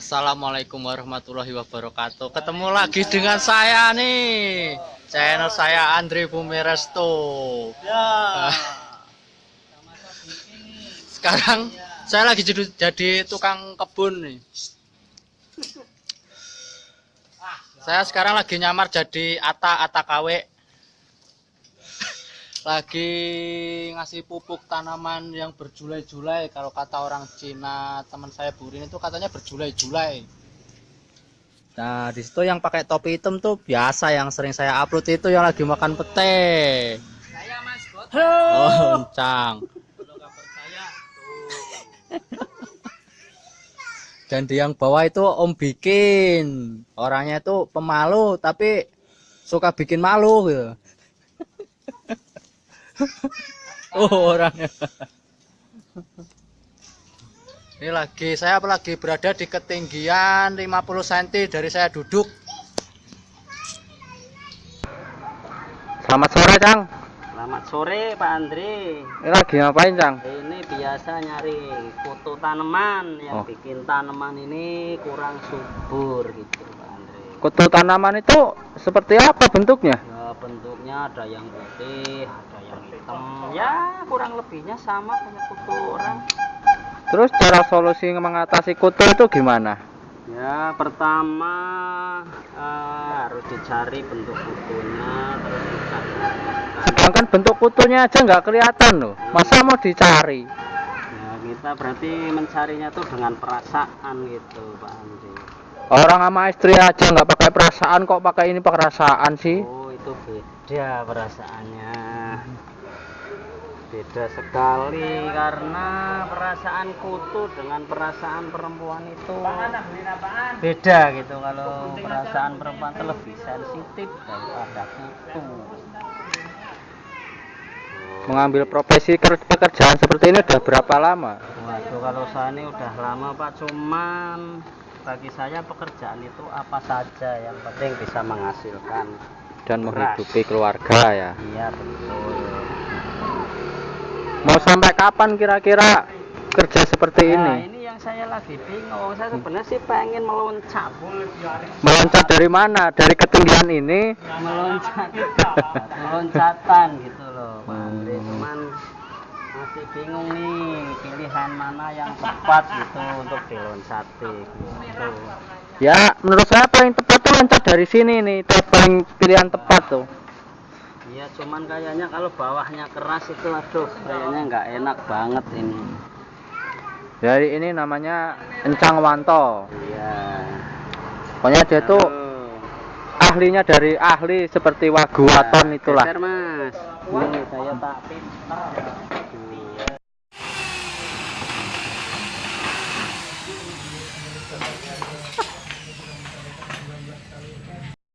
Assalamualaikum warahmatullahi wabarakatuh. Ketemu lagi dengan saya nih, channel saya Andre Bumiresto. Ya. Sekarang saya lagi jadi tukang kebun nih. Saya sekarang lagi nyamar jadi Ata KW. Lagi ngasih pupuk tanaman yang berjulai-julai. Kalau kata orang Cina, teman saya Burin itu katanya berjulai-julai. Nah, di situ yang pakai topi hitam tuh biasa yang sering saya upload itu yang lagi makan pete. Saya Mas Bot. Oh, Cang. Kalau nggak percaya Dan di yang bawah itu Om Bikin. Orangnya itu pemalu tapi suka bikin malu gitu. Oh, orangnya. Ini saya lagi berada di ketinggian 50 cm dari saya duduk. Selamat sore, Cang. Selamat sore Pak Andre. Ini lagi ngapain, Cang? Ini biasa nyari foto tanaman yang Oh. bikin tanaman ini kurang subur gitu Pak Andre. Kutu tanaman itu seperti apa bentuknya? Ya, bentuknya ada yang putih, ada yang hitam. Ya kurang lebihnya sama kayak kutu orang. Terus cara solusi mengatasi kutu itu gimana? Ya pertama harus dicari bentuk kutunya, terus dicari. Sedangkan bentuk kutunya aja nggak kelihatan loh. Masa mau dicari? Ya, kita berarti mencarinya tuh dengan perasaan gitu Pak Andri. Orang sama istri aja nggak pakai perasaan kok pakai ini perasaan sih? Oh itu beda perasaannya. Beda sekali karena perasaan kutu dengan perasaan perempuan itu beda gitu. Kalau perasaan perempuan itu lebih sensitif daripada kutu. Mengambil profesi pekerjaan seperti ini udah berapa lama? Waduh, kalau saya ini udah lama Pak, cuman bagi saya pekerjaan itu apa saja yang penting bisa menghasilkan Dan beras. menghidupi keluarga ya. Iya betul. Mau sampai kapan kira-kira kerja seperti Nah, ini? ini yang saya lagi bingung. Saya sebenarnya sih pengen meloncat. Meloncat dari mana? Dari ketinggian ini? Meloncat. Meloncatan gitu loh, Pak Andre. Cuman masih bingung nih pilihan mana yang tepat gitu untuk diloncati gitu. Ya, menurut saya paling tepat tuh loncat dari sini nih. Itu paling pilihan tepat tuh. Iya, cuman kayaknya kalau bawahnya keras itu aduh, kayaknya nggak enak banget ini. Jadi ini namanya Encang Wanto. Iya. Pokoknya dia tuh Halo. ahlinya dari ahli seperti Wagu Waton itulah. Geser, Mas. Ini saya tak pintar.